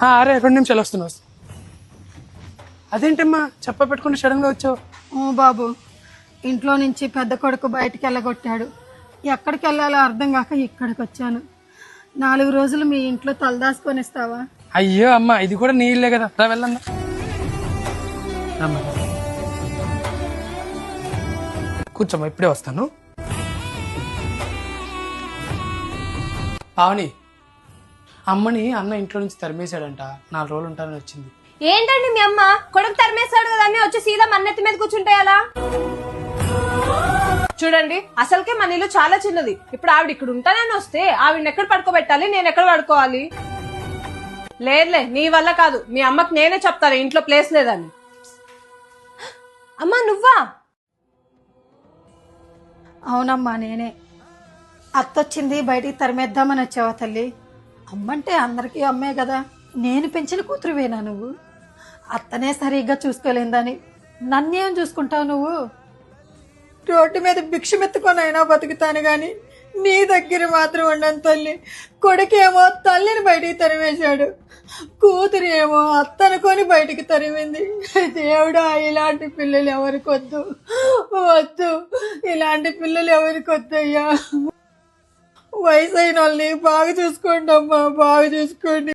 అరే 2 నిమిషాలు వస్తున్నా. అదేంటమ్మా చెప్ప పెట్టుకుంటే సడన్ గా వచ్చావు? ఓ బాబు, ఇంట్లో నుంచి పెద్ద కొడుకు బయటికి వెళ్ళగొట్టాడు. ఎక్కడికి వెళ్ళాలో అర్థం కాక ఇక్కడికి వచ్చాను. 4 రోజులు మీ ఇంట్లో తలదాచుకొని ఇస్తావా? అయ్యో అమ్మా, ఇది కూడా నీ ఇల్లే కదా, రా వెళ్ళందా. కూర్చోమ్మా, ఇప్పుడే వస్తాను. పావని, అమ్మని అన్న ఇంట్లో నుంచి తరిమేశాడంట, 4 రోజులు ఉంటానని వచ్చింది. ఏంటండి మీ అమ్మ కొడుకు తరిమేస్తాడు కదా అని వచ్చి సీదా మన్నెత్తి మీద కూర్చుంటే అలా? చూడండి, అసలుకే మన ఇల్లు చాలా చిన్నది. ఇప్పుడు ఆవిడ ఇక్కడ ఉంటానని వస్తే ఆవిడని ఎక్కడ పడుకోబెట్టాలి, నేను ఎక్కడ పడుకోవాలి? లేదులే, నీ వల్ల కాదు. మీ అమ్మకి నేనే చెప్తాను ఇంట్లో ప్లేస్ లేదని. అమ్మా నువ్వా? అవునమ్మా, నేనే. అత్తొచ్చింది, బయటికి తరిమేద్దామని వచ్చావా తల్లి? అమ్మంటే అందరికీ అమ్మే కదా. నేను పెంచిన కూతురువేనా నువ్వు? అత్తనే సరిగ్గా చూసుకోలేదని నన్నేం చూసుకుంటావు నువ్వు? రోడ్డు మీద భిక్షమెత్తుకొని అయినా బతుకుతాను గాని నీ దగ్గర మాత్రం ఉండను తల్లి. కొడుకేమో తల్లిని బయటికి తరిమేశాడు, కూతురు ఏమో అత్తనుకొని బయటికి తరిమింది. దేవుడా, ఇలాంటి పిల్లలు ఎవరికి వద్దు, వద్దు, ఇలాంటి పిల్లలు ఎవరికి వద్దయ్యా. వయసు అయిన వాళ్ళని బాగా చూసుకోండి అమ్మా, బాగా చూసుకోండి.